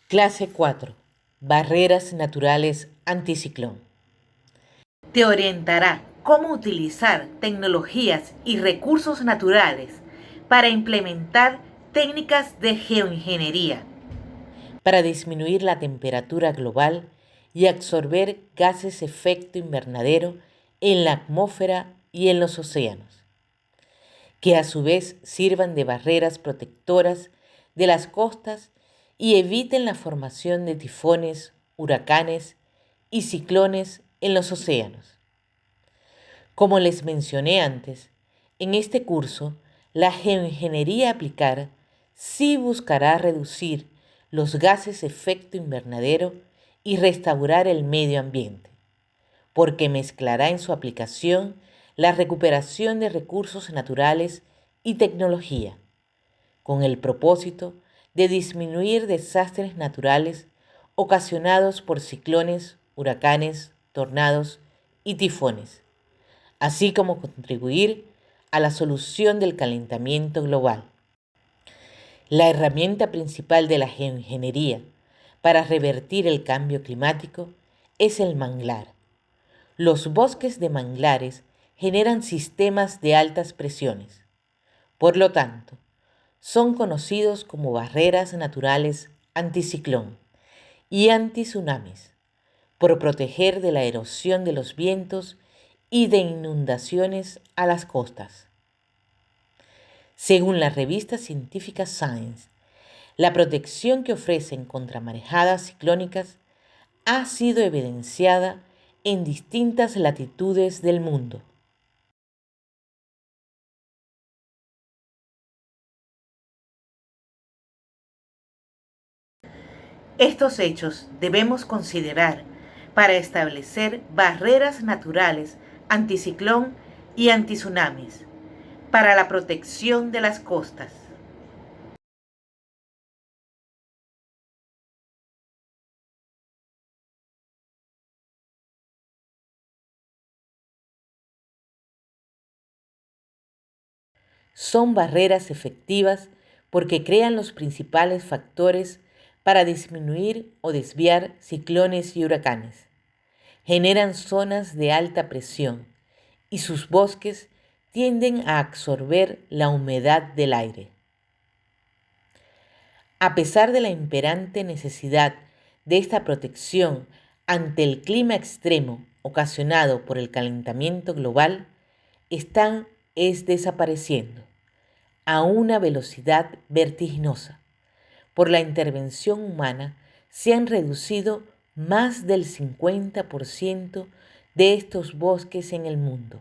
Clase 4. Barreras naturales anticiclón. Te orientará cómo utilizar tecnologías y recursos naturales para implementar técnicas de geoingeniería para disminuir la temperatura global y absorber gases efecto invernadero en la atmósfera y en los océanos, que a su vez sirvan de barreras protectoras de las costas y eviten la formación de tifones, huracanes y ciclones en los océanos. Como les mencioné antes, en este curso, la geoingeniería aplicada sí buscará reducir los gases efecto invernadero y restaurar el medio ambiente, porque mezclará en su aplicación la recuperación de recursos naturales y tecnología, con el propósito de disminuir desastres naturales ocasionados por ciclones, huracanes, tornados y tifones, así como contribuir a la solución del calentamiento global. La herramienta principal de la geoingeniería para revertir el cambio climático es el manglar. Los bosques de manglares generan sistemas de altas presiones. Por lo tanto, son conocidos como barreras naturales anticiclón y antitsunamis, por proteger de la erosión de los vientos y de inundaciones a las costas. Según la revista científica Science, la protección que ofrecen contra marejadas ciclónicas ha sido evidenciada en distintas latitudes del mundo. Estos hechos debemos considerar para establecer barreras naturales anticiclón y antitsunamis para la protección de las costas. Son barreras efectivas porque crean los principales factores para disminuir o desviar ciclones y huracanes. Generan zonas de alta presión y sus bosques tienden a absorber la humedad del aire. A pesar de la imperante necesidad de esta protección ante el clima extremo ocasionado por el calentamiento global, es desapareciendo a una velocidad vertiginosa. Por la intervención humana se han reducido más del 50% de estos bosques en el mundo.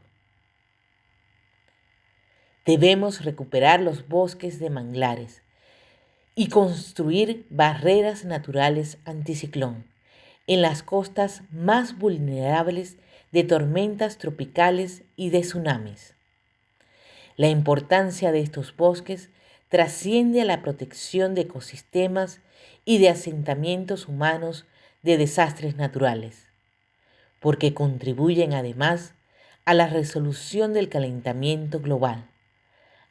Debemos recuperar los bosques de manglares y construir barreras naturales anticiclón en las costas más vulnerables de tormentas tropicales y de tsunamis. La importancia de estos bosques trasciende a la protección de ecosistemas y de asentamientos humanos de desastres naturales, porque contribuyen además a la resolución del calentamiento global.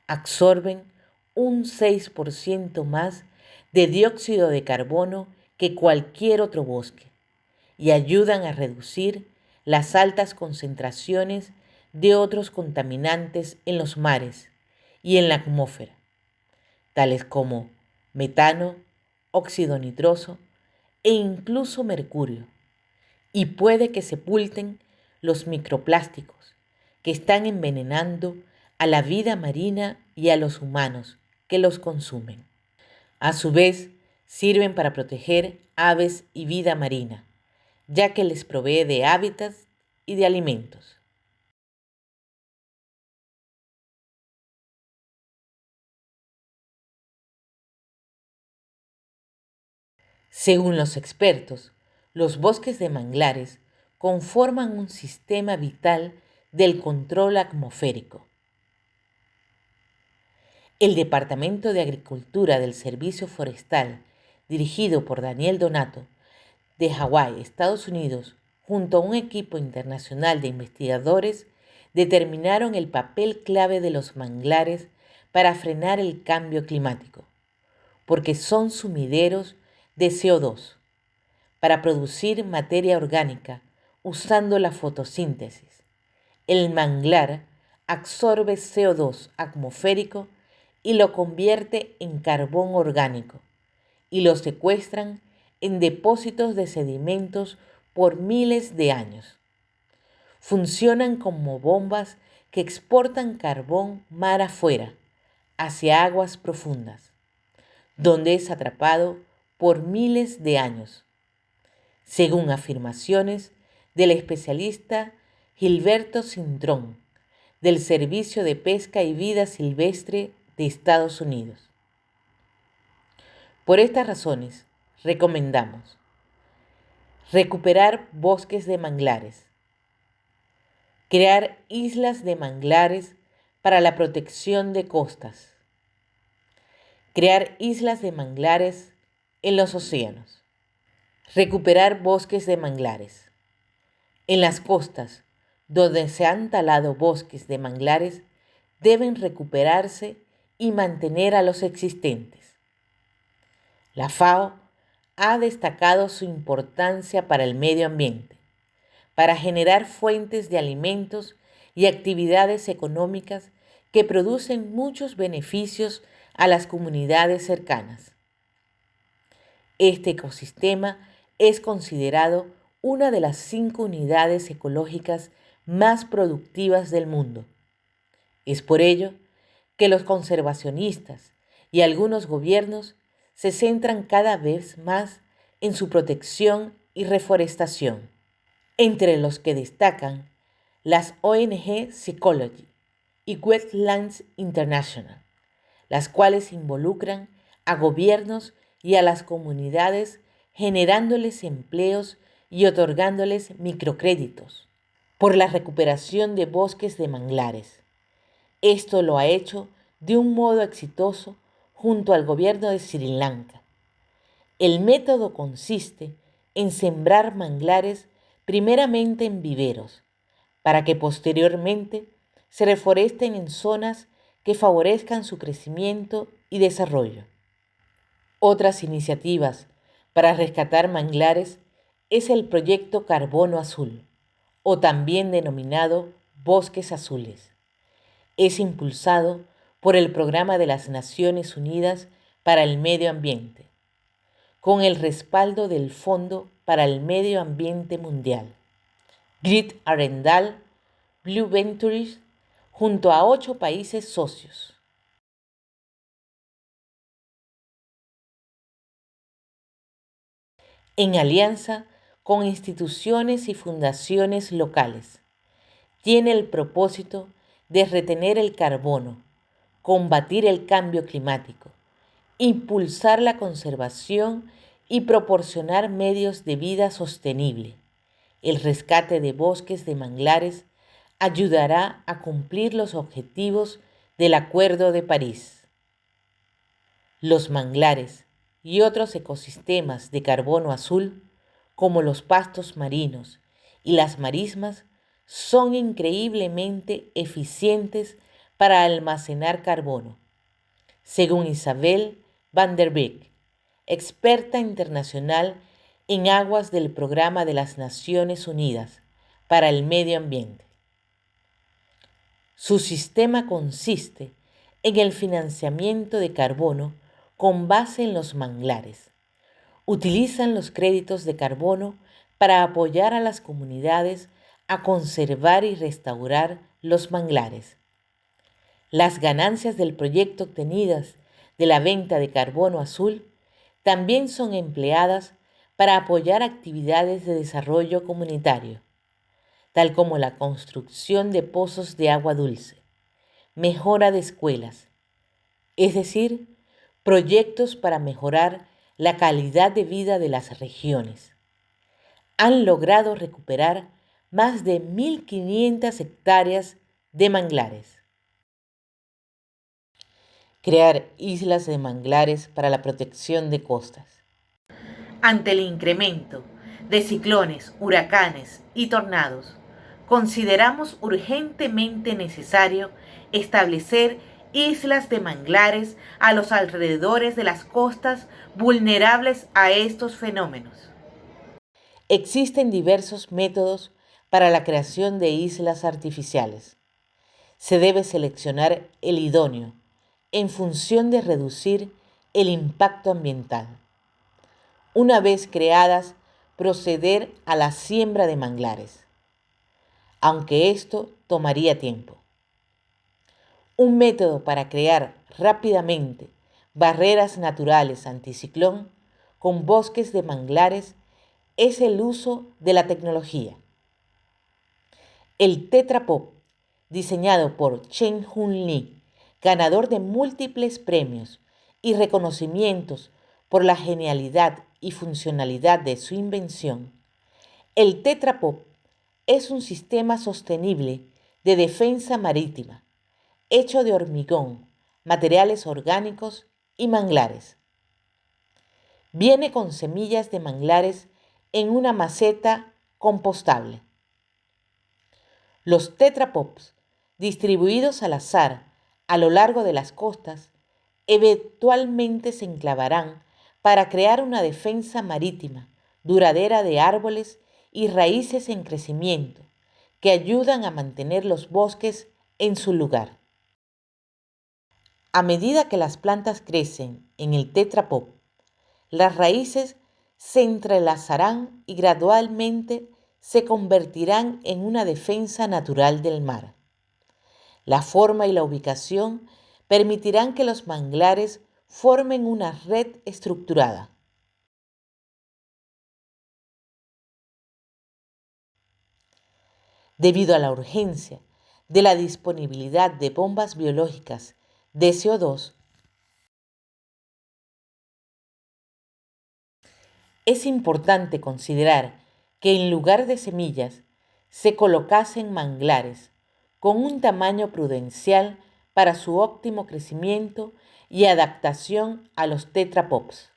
Absorben un 6% más de dióxido de carbono que cualquier otro bosque y ayudan a reducir las altas concentraciones de otros contaminantes en los mares y en la atmósfera, tales como metano, óxido nitroso e incluso mercurio, y puede que sepulten los microplásticos que están envenenando a la vida marina y a los humanos que los consumen. A su vez, sirven para proteger aves y vida marina, ya que les provee de hábitats y de alimentos. Según los expertos, los bosques de manglares conforman un sistema vital del control atmosférico. El Departamento de Agricultura del Servicio Forestal, dirigido por Daniel Donato, de Hawái, Estados Unidos, junto a un equipo internacional de investigadores, determinaron el papel clave de los manglares para frenar el cambio climático, porque son sumideros de CO2 para producir materia orgánica usando la fotosíntesis. El manglar absorbe CO2 atmosférico y lo convierte en carbón orgánico y lo secuestran en depósitos de sedimentos por miles de años. Funcionan como bombas que exportan carbón mar afuera, hacia aguas profundas, donde es atrapado por miles de años, según afirmaciones del especialista Gilberto Cintrón, del Servicio de Pesca y Vida Silvestre de Estados Unidos. Por estas razones, recomendamos recuperar bosques de manglares, crear islas de manglares para la protección de costas, crear islas de manglares en los océanos, recuperar bosques de manglares. En las costas, donde se han talado bosques de manglares, deben recuperarse y mantener a los existentes. La FAO ha destacado su importancia para el medio ambiente, para generar fuentes de alimentos y actividades económicas que producen muchos beneficios a las comunidades cercanas. Este ecosistema es considerado una de las 5 unidades ecológicas más productivas del mundo. Es por ello que los conservacionistas y algunos gobiernos se centran cada vez más en su protección y reforestación, entre los que destacan las ONG Secology y Wetlands International, las cuales involucran a gobiernos y a las comunidades generándoles empleos y otorgándoles microcréditos por la recuperación de bosques de manglares. Esto lo ha hecho de un modo exitoso junto al gobierno de Sri Lanka. El método consiste en sembrar manglares primeramente en viveros, para que posteriormente se reforesten en zonas que favorezcan su crecimiento y desarrollo. Otras iniciativas para rescatar manglares es el proyecto Carbono Azul, o también denominado Bosques Azules. Es impulsado por el Programa de las Naciones Unidas para el Medio Ambiente, con el respaldo del Fondo para el Medio Ambiente Mundial, Grit Arendal, Blue Ventures, junto a 8 países socios. En alianza con instituciones y fundaciones locales, tiene el propósito de retener el carbono, combatir el cambio climático, impulsar la conservación y proporcionar medios de vida sostenible. El rescate de bosques de manglares ayudará a cumplir los objetivos del Acuerdo de París. Los manglares y otros ecosistemas de carbono azul, como los pastos marinos y las marismas, son increíblemente eficientes para almacenar carbono, según Isabel van der Beek, experta internacional en aguas del Programa de las Naciones Unidas para el Medio Ambiente. Su sistema consiste en el financiamiento de carbono con base en los manglares. Utilizan los créditos de carbono para apoyar a las comunidades a conservar y restaurar los manglares. Las ganancias del proyecto obtenidas de la venta de carbono azul también son empleadas para apoyar actividades de desarrollo comunitario, tal como la construcción de pozos de agua dulce, mejora de escuelas, es decir, proyectos para mejorar la calidad de vida de las regiones. Han logrado recuperar más de 1.500 hectáreas de manglares. Crear islas de manglares para la protección de costas. Ante el incremento de ciclones, huracanes y tornados, consideramos urgentemente necesario establecer islas de manglares a los alrededores de las costas vulnerables a estos fenómenos. Existen diversos métodos para la creación de islas artificiales. Se debe seleccionar el idóneo en función de reducir el impacto ambiental. Una vez creadas, proceder a la siembra de manglares, aunque esto tomaría tiempo. Un método para crear rápidamente barreras naturales anticiclón con bosques de manglares es el uso de la tecnología. El Tetra Pop, diseñado por Cheng-Hung Lee, ganador de múltiples premios y reconocimientos por la genialidad y funcionalidad de su invención, el Tetra Pop es un sistema sostenible de defensa marítima, hecho de hormigón, materiales orgánicos y manglares. Viene con semillas de manglares en una maceta compostable. Los Tetra Pops, distribuidos al azar a lo largo de las costas, eventualmente se enclavarán para crear una defensa marítima duradera de árboles y raíces en crecimiento que ayudan a mantener los bosques en su lugar. A medida que las plantas crecen en el Tetra Pop, las raíces se entrelazarán y gradualmente se convertirán en una defensa natural del mar. La forma y la ubicación permitirán que los manglares formen una red estructurada. Debido a la urgencia de la disponibilidad de bombas biológicas de CO2, es importante considerar que en lugar de semillas se colocasen manglares con un tamaño prudencial para su óptimo crecimiento y adaptación a los Tetra Pops.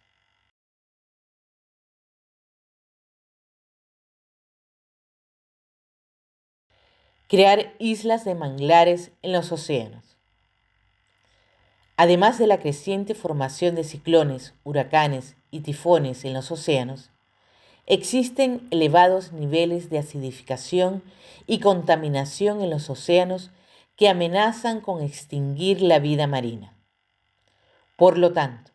Crear islas de manglares en los océanos. Además de la creciente formación de ciclones, huracanes y tifones en los océanos, existen elevados niveles de acidificación y contaminación en los océanos que amenazan con extinguir la vida marina. Por lo tanto,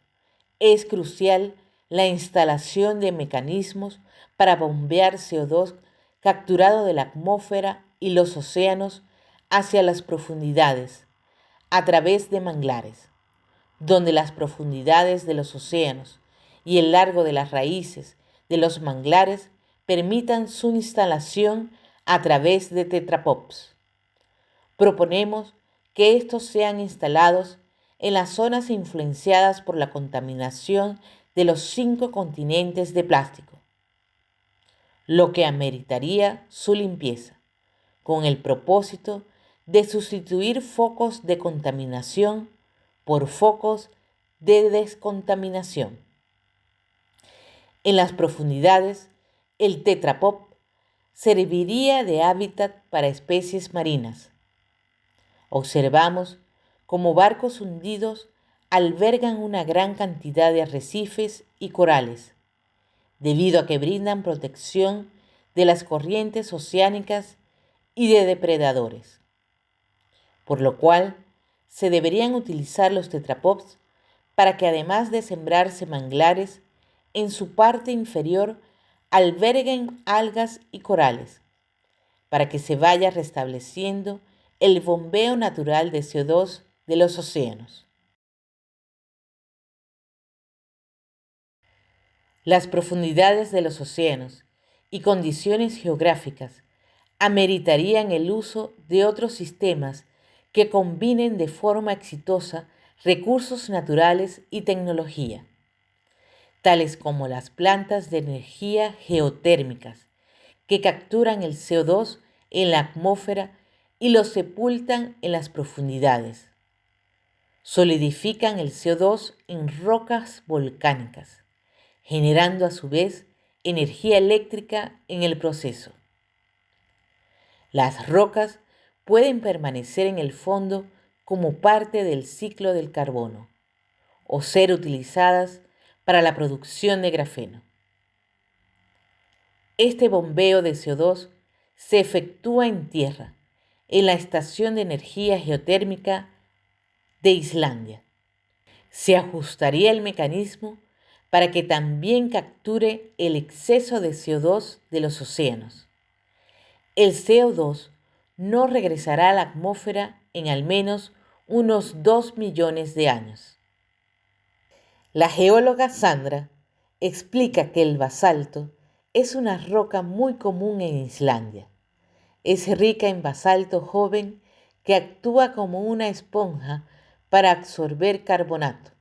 es crucial la instalación de mecanismos para bombear CO2 capturado de la atmósfera y los océanos hacia las profundidades a través de manglares, donde las profundidades de los océanos y el largo de las raíces de los manglares permitan su instalación a través de Tetra Pops. Proponemos que estos sean instalados en las zonas influenciadas por la contaminación de los 5 continentes de plástico, lo que ameritaría su limpieza, con el propósito de sustituir focos de contaminación por focos de descontaminación. En las profundidades, el Tetra Pop serviría de hábitat para especies marinas. Observamos cómo barcos hundidos albergan una gran cantidad de arrecifes y corales, debido a que brindan protección de las corrientes oceánicas y de depredadores, por lo cual se deberían utilizar los tetrapods para que además de sembrarse manglares, en su parte inferior alberguen algas y corales, para que se vaya restableciendo el bombeo natural de CO2 de los océanos. Las profundidades de los océanos y condiciones geográficas ameritarían el uso de otros sistemas que combinen de forma exitosa recursos naturales y tecnología, tales como las plantas de energía geotérmicas, que capturan el CO2 en la atmósfera y lo sepultan en las profundidades. Solidifican el CO2 en rocas volcánicas, generando a su vez energía eléctrica en el proceso. Las rocas pueden permanecer en el fondo como parte del ciclo del carbono o ser utilizadas para la producción de grafeno. Este bombeo de CO2 se efectúa en tierra, en la estación de energía geotérmica de Islandia. Se ajustaría el mecanismo para que también capture el exceso de CO2 de los océanos. El CO2 no regresará a la atmósfera en al menos unos 2 millones de años. La geóloga Sandra explica que el basalto es una roca muy común en Islandia. Es rica en basalto joven que actúa como una esponja para absorber carbonato.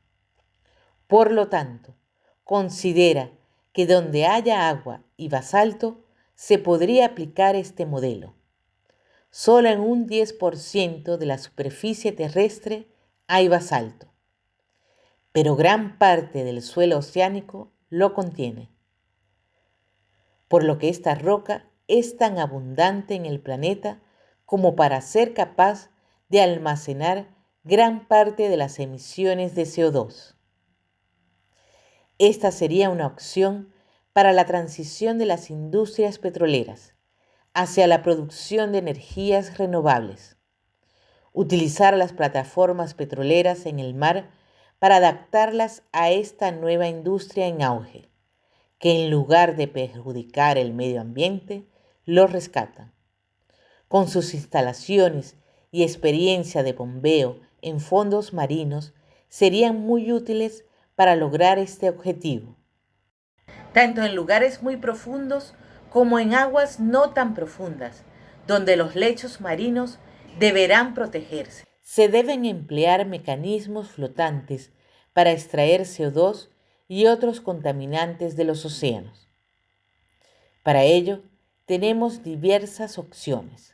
Por lo tanto, considera que donde haya agua y basalto se podría aplicar este modelo. Solo en un 10% de la superficie terrestre hay basalto, pero gran parte del suelo oceánico lo contiene, por lo que esta roca es tan abundante en el planeta como para ser capaz de almacenar gran parte de las emisiones de CO2. Esta sería una opción para la transición de las industrias petroleras hacia la producción de energías renovables. Utilizar las plataformas petroleras en el mar para adaptarlas a esta nueva industria en auge, que en lugar de perjudicar el medio ambiente, lo rescatan. Con sus instalaciones y experiencia de bombeo en fondos marinos, serían muy útiles para lograr este objetivo, tanto en lugares muy profundos como en aguas no tan profundas, donde los lechos marinos deberán protegerse. Se deben emplear mecanismos flotantes para extraer CO2 y otros contaminantes de los océanos. Para ello, tenemos diversas opciones.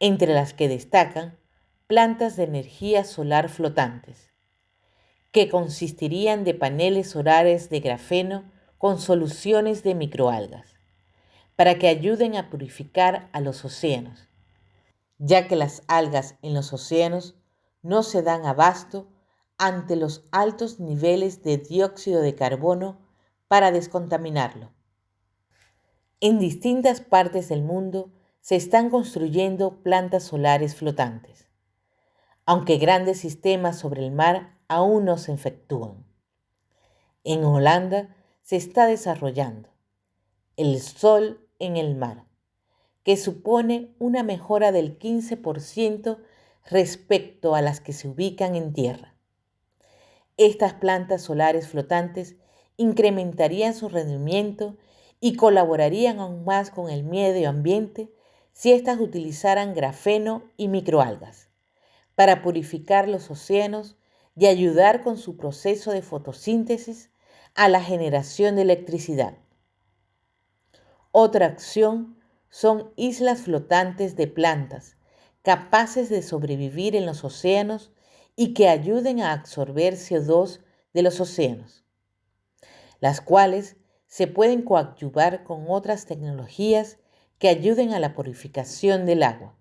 Entre las que destacan plantas de energía solar flotantes, que consistirían de paneles solares de grafeno con soluciones de microalgas, para que ayuden a purificar a los océanos, ya que las algas en los océanos no se dan abasto ante los altos niveles de dióxido de carbono para descontaminarlo. En distintas partes del mundo se están construyendo plantas solares flotantes, aunque grandes sistemas sobre el mar aún no se efectúan. En Holanda se está desarrollando el sol en el mar, que supone una mejora del 15% respecto a las que se ubican en tierra. Estas plantas solares flotantes incrementarían su rendimiento y colaborarían aún más con el medio ambiente si éstas utilizaran grafeno y microalgas para purificar los océanos y ayudar con su proceso de fotosíntesis a la generación de electricidad. Otra acción son islas flotantes de plantas capaces de sobrevivir en los océanos y que ayuden a absorber CO2 de los océanos, las cuales se pueden coadyuvar con otras tecnologías que ayuden a la purificación del agua.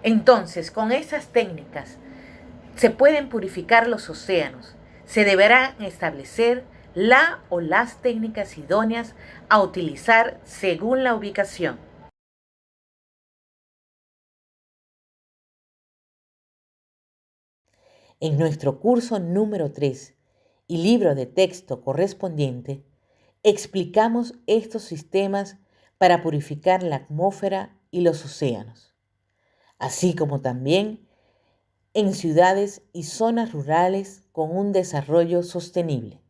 Entonces, con esas técnicas se pueden purificar los océanos. Se deberán establecer la o las técnicas idóneas a utilizar según la ubicación. En nuestro curso número 3 y libro de texto correspondiente, explicamos estos sistemas para purificar la atmósfera y los océanos, así como también en ciudades y zonas rurales con un desarrollo sostenible.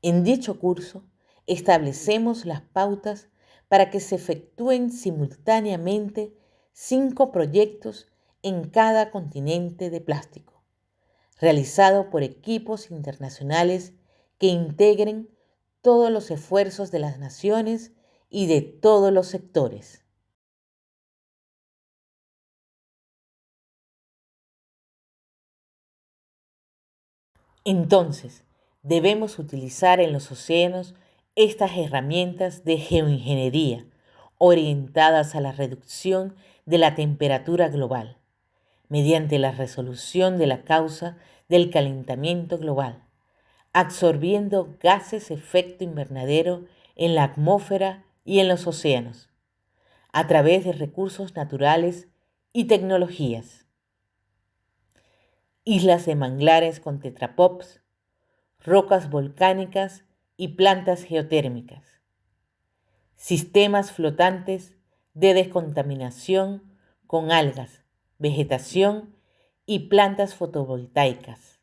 En dicho curso, establecemos las pautas para que se efectúen simultáneamente 5 proyectos en cada continente de plástico, realizado por equipos internacionales que integren todos los esfuerzos de las naciones y de todos los sectores. Entonces, debemos utilizar en los océanos estas herramientas de geoingeniería orientadas a la reducción de la temperatura global, mediante la resolución de la causa del calentamiento global, absorbiendo gases efecto invernadero en la atmósfera y en los océanos, a través de recursos naturales y tecnologías. Islas de manglares con tetrapods, rocas volcánicas y plantas geotérmicas, sistemas flotantes de descontaminación con algas, vegetación y plantas fotovoltaicas.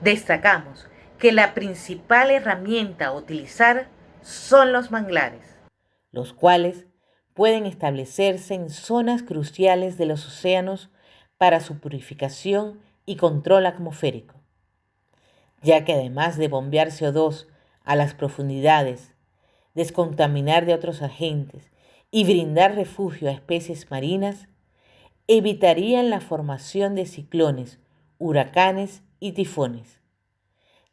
Destacamos que la principal herramienta a utilizar son los manglares, los cuales pueden establecerse en zonas cruciales de los océanos para su purificación y control atmosférico, ya que además de bombear CO2 a las profundidades, descontaminar de otros agentes y brindar refugio a especies marinas, evitarían la formación de ciclones, huracanes y tifones,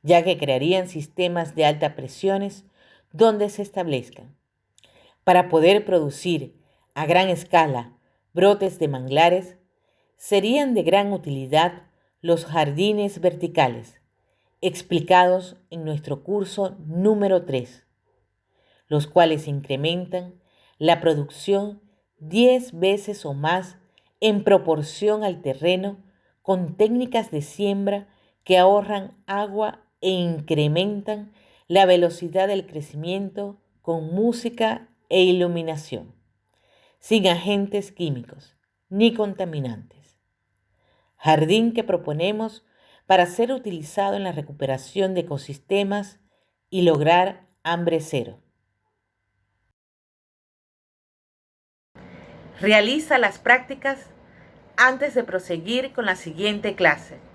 ya que crearían sistemas de alta presiones donde se establezcan. Para poder producir a gran escala brotes de manglares, serían de gran utilidad los jardines verticales, explicados en nuestro curso número 3, los cuales incrementan la producción 10 veces o más en proporción al terreno con técnicas de siembra que ahorran agua e incrementan la velocidad del crecimiento con música e iluminación, sin agentes químicos ni contaminantes. Jardín que proponemos para ser utilizado en la recuperación de ecosistemas y lograr hambre cero. Realiza las prácticas antes de proseguir con la siguiente clase.